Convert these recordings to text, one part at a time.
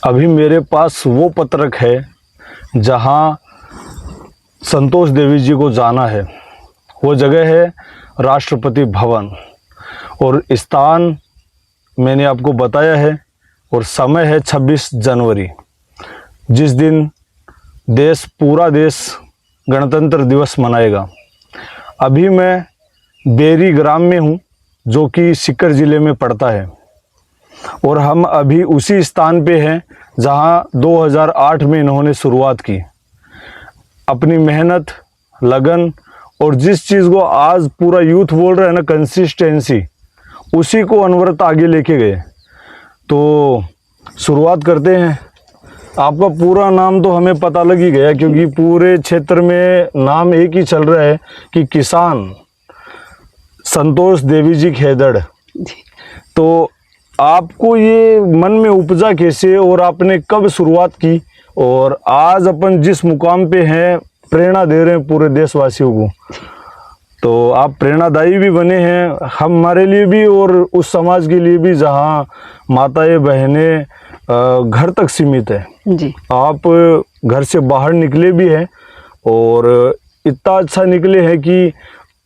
अभी मेरे पास वो पत्रक है जहाँ संतोष देवी जी को जाना है। वो जगह है राष्ट्रपति भवन और स्थान मैंने आपको बताया है और समय है 26 जनवरी, जिस दिन पूरा देश गणतंत्र दिवस मनाएगा। अभी मैं बेरी ग्राम में हूँ जो कि सीकर ज़िले में पड़ता है और हम अभी उसी स्थान पे हैं जहाँ 2008 में इन्होंने शुरुआत की। अपनी मेहनत, लगन और जिस चीज़ को आज पूरा यूथ बोल रहा है ना, कंसिस्टेंसी, उसी को अनवरत आगे लेके गए। तो शुरुआत करते हैं। आपका पूरा नाम तो हमें पता लग ही गया क्योंकि पूरे क्षेत्र में नाम एक ही चल रहा है कि किसान संतोष देवी जी खेदड़। तो आपको ये मन में उपजा कैसे और आपने कब शुरुआत की और आज अपन जिस मुकाम पे हैं, प्रेरणा दे रहे हैं पूरे देशवासियों को, तो आप प्रेरणादायी भी बने हैं हमारे लिए भी और उस समाज के लिए भी जहाँ माताएं बहनें घर तक सीमित है जी। आप घर से बाहर निकले भी हैं और इतना अच्छा निकले हैं कि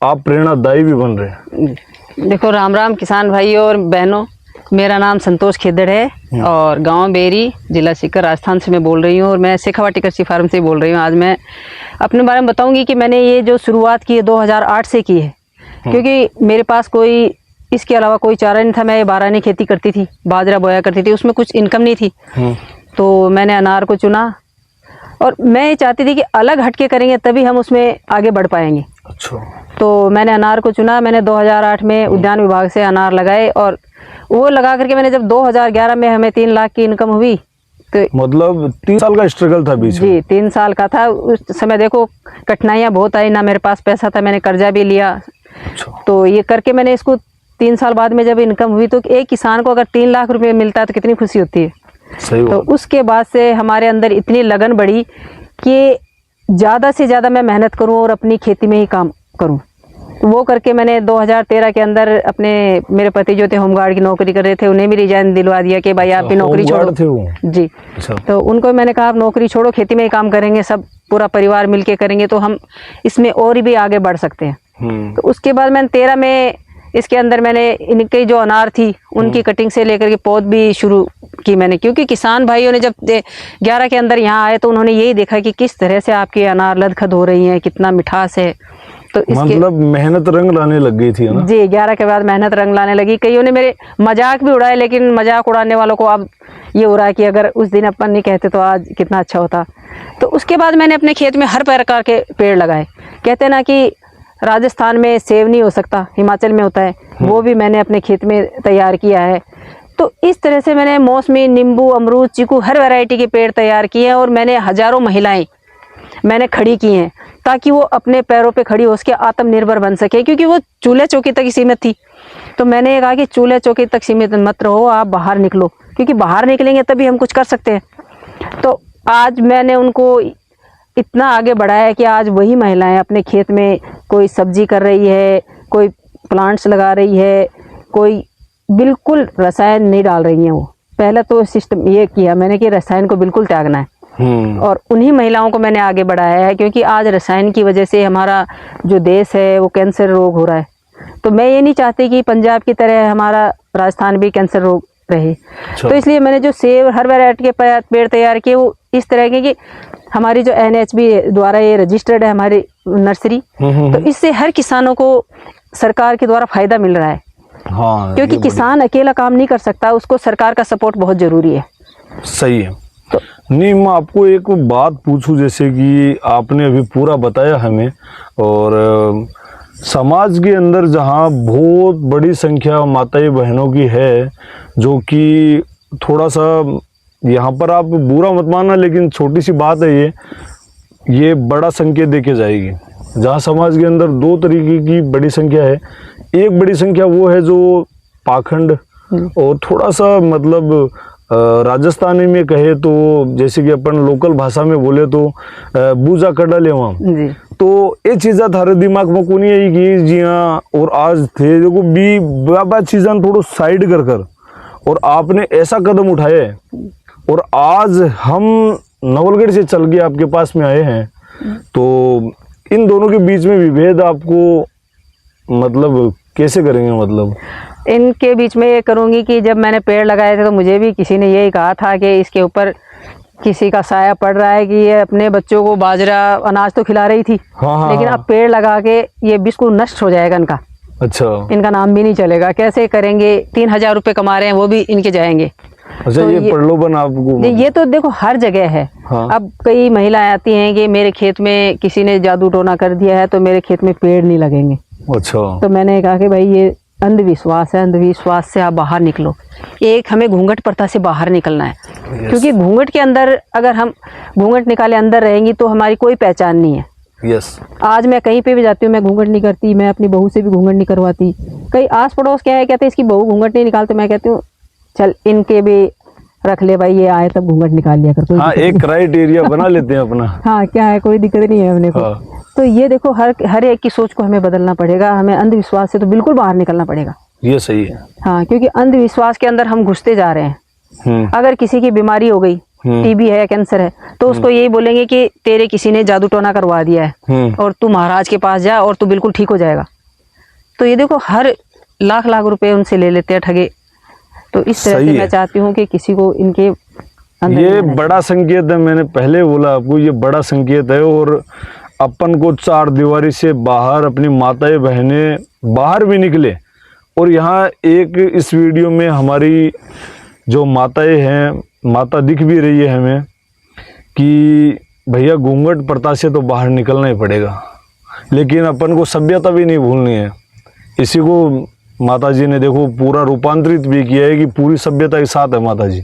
आप प्रेरणादायी भी बन रहे हैं। देखो, राम राम किसान भाइयों और बहनों, मेरा नाम संतोष खेदड़ है और गांव बेरी, जिला सीकर, राजस्थान से मैं बोल रही हूँ और मैं शेखावाटी कृषि फार्म से बोल रही हूँ। आज मैं अपने बारे में बताऊंगी कि मैंने ये जो शुरुआत की है 2008 से की है, क्योंकि मेरे पास कोई इसके अलावा कोई चारा नहीं था। मैं बारानी खेती करती थी, बाजरा बोया करती थी, उसमें कुछ इनकम नहीं थी। तो मैंने अनार को चुना और मैं ये चाहती थी कि अलग हटके करेंगे तभी हम उसमें आगे बढ़ पाएंगे। अच्छा। तो मैंने अनार को चुना। मैंने 2008 में उद्यान विभाग से अनार लगाए और वो लगा करके मैंने जब 2011 में हमें 3 लाख की इनकम हुई। तो मतलब 3 साल का स्ट्रगल था बीच में? जी, 3 साल का था। उस समय देखो कठिनाइयाँ बहुत आई, ना मेरे पास पैसा था, मैंने कर्जा भी लिया। अच्छा। तो ये करके मैंने इसको 3 साल बाद में जब इनकम हुई तो एक किसान को अगर 3 लाख रुपए मिलता है तो कितनी खुशी होती है। सही। तो उसके बाद से हमारे अंदर इतनी लगन बढ़ी कि ज़्यादा से ज़्यादा मैं मेहनत करूं और अपनी खेती में ही काम करूं। तो वो करके मैंने 2013 के अंदर अपने मेरे पति जो थे होमगार्ड की नौकरी कर रहे थे, उन्हें भी रिजाइन दिलवा दिया कि भाई आप भी नौकरी छोड़ो। थे वो? जी। तो उनको मैंने कहा आप नौकरी छोड़ो, खेती में ही काम करेंगे, सब पूरा परिवार मिलके करेंगे तो हम इसमें और भी आगे बढ़ सकते हैं। तो उसके बाद मैंने 13 में इसके अंदर मैंने इनके जो अनार थी उनकी कटिंग से लेकर के पौध भी शुरू की मैंने, क्योंकि किसान भाइयों ने जब 11 के अंदर यहाँ आए तो उन्होंने यही देखा कि किस तरह से आपके अनार लदखद हो रही हैं, कितना मिठास है। तो इसके मतलब मेहनत रंग लाने लग गई थी ना? जी, 11 के बाद मेहनत रंग लाने लगी। कईयों ने मेरे मजाक भी उड़ाए, लेकिन मजाक उड़ाने वालों को अब ये हो रहा है कि अगर उस दिन अपन नहीं कहते तो आज कितना अच्छा होता। तो उसके बाद मैंने अपने खेत में हर प्रकार के पेड़ लगाए। कहते हैं ना कि राजस्थान में सेब नहीं हो सकता, हिमाचल में होता है, वो भी मैंने अपने खेत में तैयार किया है। तो इस तरह से मैंने मौसमी, नींबू, अमरूद, चीकू, हर वैरायटी के पेड़ तैयार किए हैं और मैंने हजारों महिलाएं मैंने खड़ी की हैं ताकि वो अपने पैरों पे खड़ी हो सके, आत्मनिर्भर बन सके, क्योंकि वो चूल्हे चौकी तक ही सीमित थी। तो मैंने कहा कि चूल्हे चौकी तक सीमित मत रहो, आप बाहर निकलो, क्योंकि बाहर निकलेंगे तभी हम कुछ कर सकते हैं। तो आज मैंने उनको इतना आगे बढ़ाया है कि आज वही महिलाएं अपने खेत में कोई सब्जी कर रही है, कोई प्लांट्स लगा रही है, कोई बिल्कुल रसायन नहीं डाल रही हैं। वो पहले तो सिस्टम ये किया मैंने कि रसायन को बिल्कुल त्यागना है और उन्हीं महिलाओं को मैंने आगे बढ़ाया है, क्योंकि आज रसायन की वजह से हमारा जो देश है वो कैंसर रोग हो रहा है। तो मैं ये नहीं चाहती कि पंजाब की तरह हमारा राजस्थान भी कैंसर रोग रहे। तो इसलिए मैंने जो सेब हर वैरायटी के पेड़ तैयार किए वो इस तरह के कि हमारी जो NHB द्वारा ये रजिस्टर्ड है हमारी नर्सरी, तो इससे हर किसानों को सरकार के द्वारा फायदा मिल रहा है। हाँ, क्योंकि किसान अकेला काम नहीं कर सकता, उसको सरकार का सपोर्ट बहुत जरूरी है। सही है। तो नहीं, मैं आपको एक बात पूछूं, जैसे कि आपने अभी पूरा बताया हमें, और समाज के अंदर जहां बहुत बड़ी संख्या माताएं बहनों की है, जो कि थोड़ा सा यहाँ पर आप बुरा मत मानना, लेकिन छोटी सी बात है ये बड़ा संकेत देके जाएगी। जहाँ समाज के अंदर 2 तरीके की बड़ी संख्या है। एक बड़ी संख्या वो है जो पाखंड और थोड़ा सा मतलब राजस्थानी में कहे तो जैसे कि अपन लोकल भाषा में बोले तो बूजा कड़ा लेवा। तो ये चीज़ा थारे दिमाग में को नहीं आई कि जी हाँ, और आज थे देखो बी बाबा चीज़ा थोड़ा साइड कर और आपने ऐसा कदम उठाया और आज हम नवलगढ़ से चल के आपके पास में आए हैं, तो इन दोनों के बीच में विभेद आपको मतलब कैसे करेंगे? मतलब इनके बीच में ये करूँगी कि जब मैंने पेड़ लगाए थे तो मुझे भी किसी ने यही कहा था कि इसके ऊपर किसी का साया पड़ रहा है, कि ये अपने बच्चों को बाजरा अनाज तो खिला रही थी, हाँ, लेकिन अब पेड़ लगा के ये बिल्कुल नष्ट हो जाएगा इनका। अच्छा, इनका नाम भी नहीं चलेगा। कैसे करेंगे? 3,000 रुपये कमा रहे हैं, वो भी इनके जाएंगे। अच्छा, तो ये प्रलोभन आपको ये तो देखो हर जगह है। हाँ। अब कई महिलाएं आती हैं कि मेरे खेत में किसी ने जादू टोना कर दिया है तो मेरे खेत में पेड़ नहीं लगेंगे। अच्छा, तो मैंने कहा कि भाई ये अंधविश्वास है, अंधविश्वास से आप बाहर निकलो। एक हमें घूंघट प्रथा से बाहर निकलना है, क्योंकि घूंघट के अंदर अगर हम घूंघट निकाले अंदर रहेंगी तो हमारी कोई पहचान नहीं है। यस, आज मैं कहीं पे भी जाती हूँ, मैं घूंघट नहीं करती, मैं अपनी बहू से भी घूंघट नहीं करवाती। कई आस पड़ोस क्या है, कहते हैं इसकी बहू घूंघट नहीं निकालते, मैं कहती हूँ चल इनके भी रख ले भाई, ये आए तब घूंघट निकाल लिया कर। कोई हाँ, एक क्राइटेरिया बना लेते हैं अपना। हाँ, क्या है, कोई दिक्कत नहीं है अपने को। हाँ। तो ये देखो हर एक की सोच को हमें बदलना पड़ेगा, हमें अंधविश्वास से तो बिल्कुल बाहर निकलना पड़ेगा। ये सही है। हाँ, क्योंकि अंधविश्वास के अंदर हम घुसते जा रहे हैं। अगर किसी की बीमारी हो गई, टीबी है, कैंसर है, तो उसको यही बोलेंगे कि तेरे किसी ने जादू टोना करवा दिया है और तू महाराज के पास जा और तू बिल्कुल ठीक हो जाएगा। तो ये देखो हर लाख रुपए उनसे ले लेते हैं ठगे। तो इस तरह से मैं चाहती हूँ कि किसी को इनके अंदर ये बड़ा संकेत है, मैंने पहले बोला आपको, ये बड़ा संकेत है। और अपन को चार दीवारी से बाहर अपनी माताएं बहनें बाहर भी निकले। और यहाँ एक इस वीडियो में हमारी जो माताएं हैं, माता दिख भी रही है हमें कि भैया घूंघट प्रथा से तो बाहर निकलना ही पड़ेगा, लेकिन अपन को सभ्यता भी नहीं भूलनी है। इसी को माता जी ने देखो पूरा रूपांतरित भी किया है कि पूरी सभ्यता के साथ है माता जी।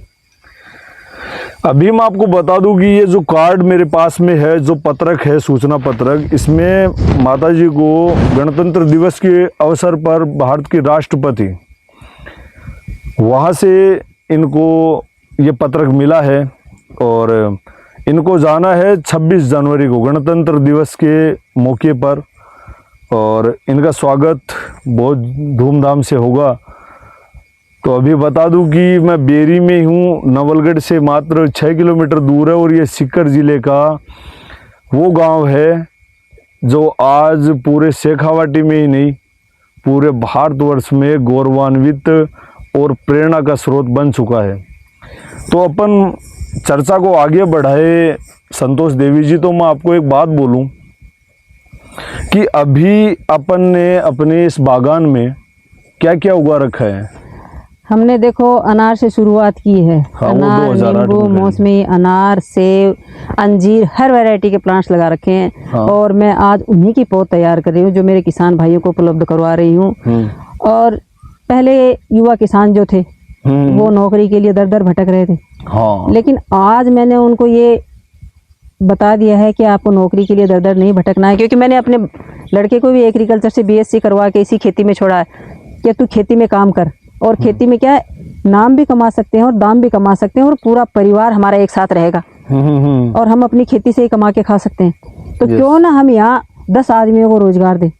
अभी मैं आपको बता दूं कि ये जो कार्ड मेरे पास में है, जो पत्रक है, सूचना पत्रक, इसमें माता जी को गणतंत्र दिवस के अवसर पर भारत के राष्ट्रपति वहाँ से इनको ये पत्रक मिला है। और इनको जाना है 26 जनवरी को गणतंत्र दिवस के मौके पर, और इनका स्वागत बहुत धूमधाम से होगा। तो अभी बता दूं कि मैं बेरी में हूँ, नवलगढ़ से मात्र 6 किलोमीटर दूर है, और ये सीकर ज़िले का वो गांव है जो आज पूरे शेखावाटी में ही नहीं पूरे भारतवर्ष में गौरवान्वित और प्रेरणा का स्रोत बन चुका है। तो अपन चर्चा को आगे बढ़ाए संतोष देवी जी, तो मैं आपको एक बात बोलूं कि अभी अपन ने अपने इस बागान में क्या क्या उगा रखा है? हमने देखो अनार से शुरुआत की है। हाँ, अनार, नींबू, मौसमी अनार, सेब, अंजीर, हर वैरायटी के प्लांट्स लगा रखे हैं। हाँ। और मैं आज उन्हीं की पौध तैयार कर रही हूँ जो मेरे किसान भाइयों को उपलब्ध करवा रही हूँ। और पहले युवा किसान जो थे वो नौकरी के लिए दर दर भटक रहे थे। हाँ। लेकिन आज मैंने उनको ये बता दिया है कि आपको नौकरी के लिए दर दर नहीं भटकना है, क्योंकि मैंने अपने लड़के को भी एग्रीकल्चर से BSc करवा के इसी खेती में छोड़ा है कि तू खेती में काम कर। और खेती में क्या है, नाम भी कमा सकते हैं और दाम भी कमा सकते हैं, और पूरा परिवार हमारा एक साथ रहेगा और हम अपनी खेती से ही कमा के खा सकते हैं। तो क्यों ना हम यहाँ 10 आदमियों को रोजगार दें।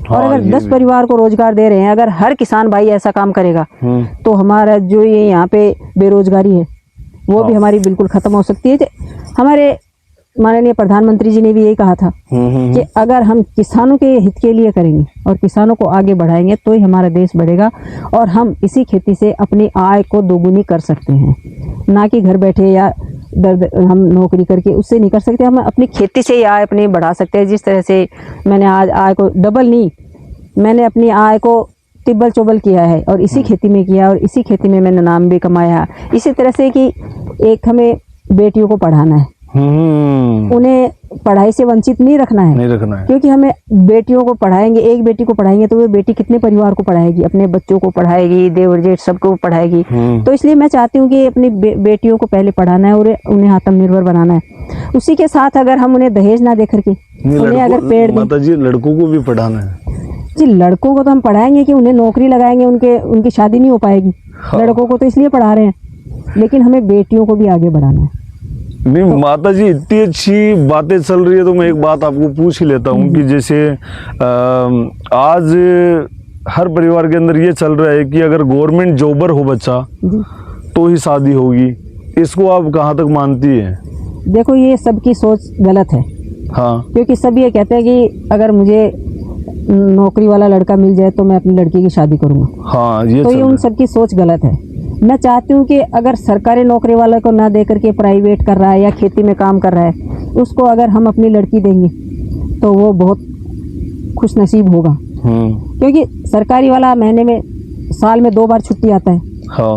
और अगर 10 परिवार को रोजगार दे रहे हैं, अगर हर किसान भाई ऐसा काम करेगा तो हमारा जो ये यहाँ पे बेरोजगारी है वो भी हमारी बिल्कुल खत्म हो सकती है। हमारे माननीय प्रधानमंत्री जी ने भी यही कहा था कि अगर हम किसानों के हित के लिए करेंगे और किसानों को आगे बढ़ाएंगे तो ही हमारा देश बढ़ेगा, और हम इसी खेती से अपनी आय को दोगुनी कर सकते हैं। ना कि घर बैठे या हम नौकरी करके उससे नहीं कर सकते, हम अपनी खेती से ही आय अपनी बढ़ा सकते हैं। जिस तरह से मैंने आज आय को डबल नहीं, मैंने अपनी आय को तिब्बल चौबल किया है और इसी खेती में किया, और इसी खेती में मैंने नाम भी कमाया। इसी तरह से कि एक हमें बेटियों को पढ़ाना है, उन्हें पढ़ाई से वंचित नहीं रखना है, क्योंकि हमें बेटियों को पढ़ाएंगे, एक बेटी को पढ़ाएंगे तो वो बेटी कितने परिवार को पढ़ाएगी, अपने बच्चों को पढ़ाएगी, देवर जेठ सबको पढ़ाएगी। तो इसलिए मैं चाहती हूँ कि अपनी बेटियों को पहले पढ़ाना है और उन्हें आत्मनिर्भर बनाना है। उसी के साथ अगर हम उन्हें दहेज ना दे करके उन्हें अगर पेड़ दें, माता जी लड़कों को भी पढ़ाना है जी। लड़कों को तो हम पढ़ाएंगे कि उन्हें नौकरी लगाएंगे, उनकी शादी नहीं हो पाएगी। लड़कों को तो इसलिए पढ़ा रहे हैं, लेकिन हमें बेटियों को भी आगे बढ़ाना है। नहीं माता जी, इतनी अच्छी बातें चल रही है तो मैं एक बात आपको पूछ ही लेता हूँ कि जैसे आज हर परिवार के अंदर ये चल रहा है कि अगर गवर्नमेंट जॉबर हो बच्चा तो ही शादी होगी, इसको आप कहाँ तक मानती हैं? देखो ये सबकी सोच गलत है, हाँ क्योंकि सब ये कहते हैं कि अगर मुझे नौकरी वाला लड़का मिल जाए तो मैं अपनी लड़की की शादी करूँगा। हाँ, ये तो ये चल उन रहा सबकी सोच गलत है। मैं चाहती हूँ कि अगर सरकारी नौकरी वाले को ना दे करके प्राइवेट कर रहा है या खेती में काम कर रहा है, उसको अगर हम अपनी लड़की देंगे तो वो बहुत खुश नसीब होगा। क्योंकि सरकारी वाला महीने में साल में 2 बार छुट्टी आता है, हाँ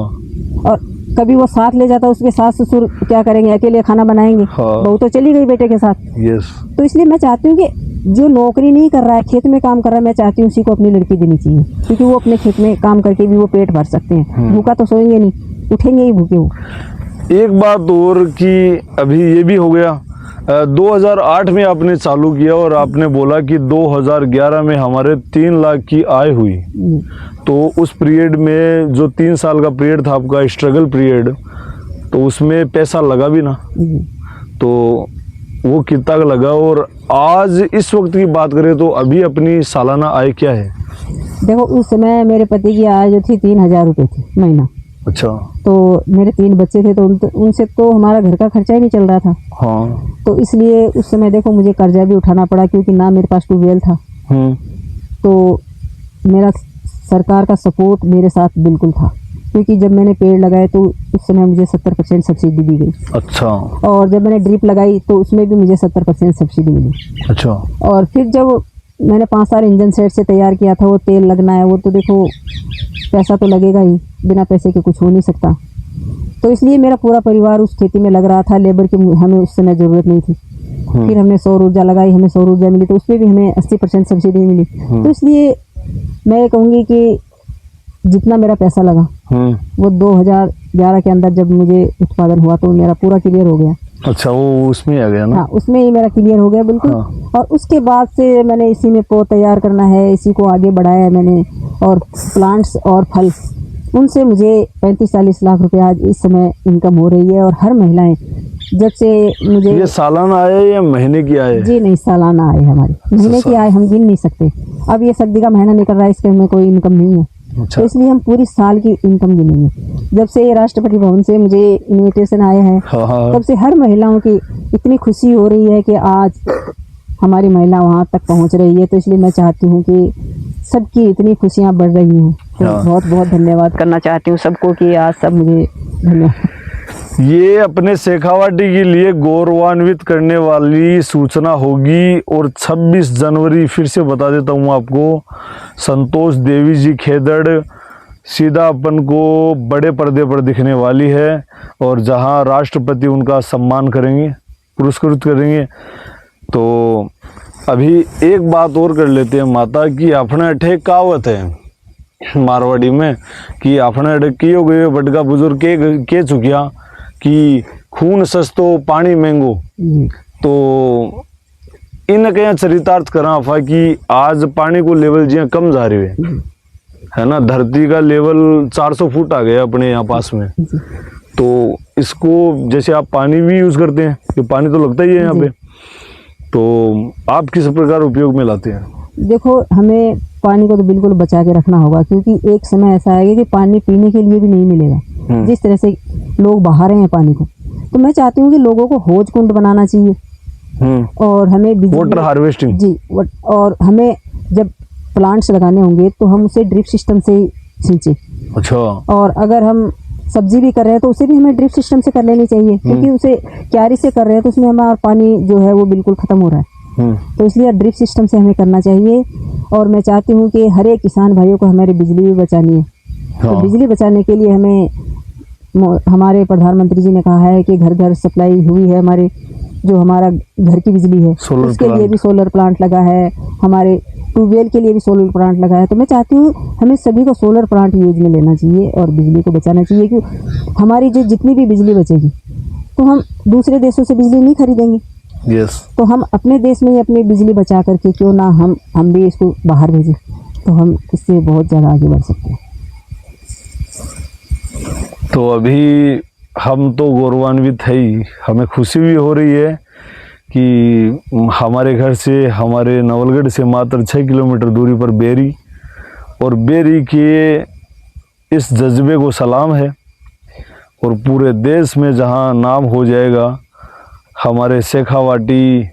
और कभी वो साथ ले जाता है, उसके सास ससुर क्या करेंगे, अकेले खाना बनाएंगे, हाँ। बहू तो चली गई बेटे के साथ। यस। तो इसलिए मैं चाहती हूँ कि जो नौकरी नहीं कर रहा है, खेत में काम कर रहा है, मैं चाहती हूँ उसी को अपनी लड़की देनी चाहिए, क्योंकि वो अपने खेत में काम करके भी वो पेट भर सकते हैं। भूखा तो सोएंगे नहीं, उठेंगे ही भूखे वो। एक बात और कि अभी ये भी हो गया 2008 में आपने चालू किया और आपने बोला कि 2011 में हमारे 3 लाख की आय हुई। तो उस पीरियड में जो 3 साल का पीरियड था आपका स्ट्रगल पीरियड, तो उसमें पैसा लगा भी ना, तो वो कितना का लगा? और आज इस वक्त की बात करें तो अभी अपनी सालाना आय क्या है? देखो उस समय मेरे पति की आय जो थी 3,000 रुपये थी महीना। अच्छा। तो मेरे 3 बच्चे थे, तो उनसे तो हमारा घर का खर्चा ही नहीं चल रहा था। हाँ। तो इसलिए उस समय देखो मुझे कर्जा भी उठाना पड़ा, क्योंकि ना मेरे पास ट्यूबवेल था। तो मेरा सरकार का सपोर्ट मेरे साथ बिल्कुल था, क्योंकि जब मैंने पेड़ लगाए तो उस समय मुझे 70% सब्सिडी दी गई। अच्छा। और जब मैंने ड्रिप लगाई तो उसमें भी मुझे 70% सब्सिडी मिली। अच्छा। और फिर जब मैंने 5 साल इंजन सेट से तैयार किया था, वो तेल लगना है, वो तो देखो पैसा तो लगेगा ही, बिना पैसे के कुछ हो नहीं सकता। तो इसलिए मेरा पूरा परिवार उस खेती में लग रहा था। लेबर की हमें उस समय ज़रूरत नहीं थी। फिर हमने सौर ऊर्जा लगाई, हमें सौर ऊर्जा मिली, तो उसमें भी हमें 80% सब्सिडी मिली। तो इसलिए मैं ये कहूँगी कि जितना मेरा पैसा लगा वो 2011 के अंदर जब मुझे उत्पादन हुआ तो मेरा पूरा क्लियर हो गया। अच्छा, वो उसमें आ गया ना? हाँ, उसमें ही मेरा क्लियर हो गया बिल्कुल। हाँ। और उसके बाद से मैंने इसी में पौध तैयार करना है, इसी को आगे बढ़ाया है मैंने। और प्लांट्स और फल, उनसे मुझे 35-40 लाख रुपए आज इस समय इनकम हो रही है। और हर महिलाएं जब से मुझे ये सालाना आय या महीने की आय? जी नहीं, सालाना आय है हमारी। महीने की आय हम गिन नहीं सकते। अब ये सर्दी का महीना निकल रहा है, इसके हमें कोई इनकम नहीं है। अच्छा। तो इसलिए हम पूरी साल की इनकम गिनेंगे। जब से ये राष्ट्रपति भवन से मुझे इनविटेशन आया है, हाँ। तब से हर महिलाओं की इतनी खुशी हो रही है कि आज हमारी महिला वहाँ तक पहुँच रही है। तो इसलिए मैं चाहती हूँ कि सबकी इतनी खुशियाँ बढ़ रही हैं। तो हाँ। बहुत बहुत धन्यवाद करना चाहती हूँ सबको कि आज सब मुझे धन्यवाद। ये अपने शेखावाटी के लिए गौरवान्वित करने वाली सूचना होगी। और 26 जनवरी फिर से बता देता हूँ आपको, संतोष देवी जी खेदड़ सीधा अपन को बड़े पर्दे पर दिखने वाली है, और जहाँ राष्ट्रपति उनका सम्मान करेंगे, पुरस्कृत करेंगे। तो अभी एक बात और कर लेते हैं माता की, अपने अठे कहावत है मारवाड़ी में कि अपने अठे की हो गए बटका बुजुर्ग के चुकिया कि खून सस्तो पानी महंगो। तो इन कहीं चरितार्थ करा अफा कि आज पानी को लेवल जिया कम जा रही है ना, धरती का लेवल 400 फुट आ गया अपने यहाँ पास में। तो इसको जैसे आप पानी भी यूज करते हैं, ये पानी तो लगता ही है यहाँ पे, तो आप किस प्रकार उपयोग में लाते हैं? देखो हमें पानी को तो बिल्कुल बचा के रखना होगा, क्योंकि एक समय ऐसा आएगा कि पानी पीने के लिए भी नहीं मिलेगा। जिस तरह से लोग बहा रहे हैं पानी को, तो मैं चाहती हूँ कि लोगों को हौज कुंड बनाना चाहिए। और हमें वाटर हार्वेस्टिंग जी, और हमें जब प्लांट्स लगाने होंगे तो हम उसे ड्रिप सिस्टम से ही सींचे। अच्छा। और अगर हम सब्जी भी कर रहे हैं तो उसे भी हमें ड्रिप सिस्टम से कर लेनी चाहिए, क्योंकि उसे क्यारी से कर रहे हैं तो उसमें हमारा पानी जो है वो बिल्कुल ख़त्म हो रहा है। तो इसलिए ड्रिप सिस्टम से हमें करना चाहिए। और मैं चाहती हूँ कि हर एक किसान भाइयों को हमारी बिजली भी बचानी है। तो बिजली बचाने के लिए हमारे प्रधानमंत्री जी ने कहा है कि घर घर सप्लाई हुई है, हमारे जो हमारा घर की बिजली है उसके लिए भी सोलर प्लांट लगा है, हमारे ट्यूबवेल के लिए भी सोलर प्लांट लगा है। तो मैं चाहती हूँ हमें सभी को सोलर प्लांट यूज में लेना चाहिए और बिजली को बचाना चाहिए, क्योंकि हमारी जो जितनी भी बिजली बचेगी तो हम दूसरे देशों से बिजली नहीं खरीदेंगे। यस। तो हम अपने देश में ही अपनी बिजली बचा करके क्यों ना हम भी इसको बाहर भेजें, तो हम इससे बहुत ज़्यादा आगे बढ़ सकते हैं। तो अभी हम तो गौरवान्वित है ही, हमें खुशी भी हो रही है कि हमारे घर से, हमारे नवलगढ़ से मात्र 6 किलोमीटर दूरी पर बेरी, और बेरी के इस जज्बे को सलाम है। और पूरे देश में जहाँ नाम हो जाएगा हमारे शेखावाटी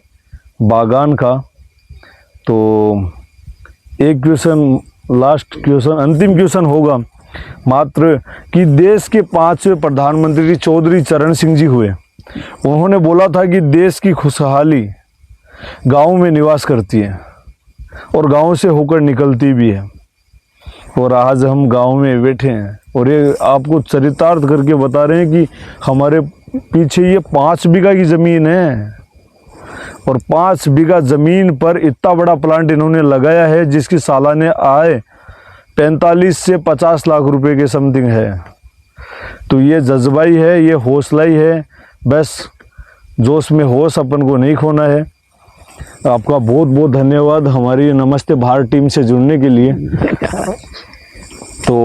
बागान का। तो एक क्वेश्चन, लास्ट क्वेश्चन, अंतिम क्वेश्चन होगा मात्र कि देश के 5वें प्रधानमंत्री चौधरी चरण सिंह जी हुए, उन्होंने बोला था कि देश की खुशहाली गाँव में निवास करती है और गाँव से होकर निकलती भी है। और आज हम गांव में बैठे हैं और ये आपको चरितार्थ करके बता रहे हैं कि हमारे पीछे ये 5 बीघा की ज़मीन है और 5 बीघा ज़मीन पर इतना बड़ा प्लांट इन्होंने लगाया है जिसकी सालाना आय 45 से 50 लाख रुपए के समथिंग है। तो ये जज्बा ही है, ये हौसला ही है, बस जोश में होश अपन को नहीं खोना है। आपका बहुत बहुत धन्यवाद हमारी नमस्ते भारत टीम से जुड़ने के लिए। तो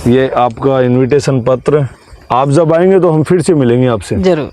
ये आपका इनविटेशन पत्र, आप जब आएंगे तो हम फिर से मिलेंगे आपसे। जरूर।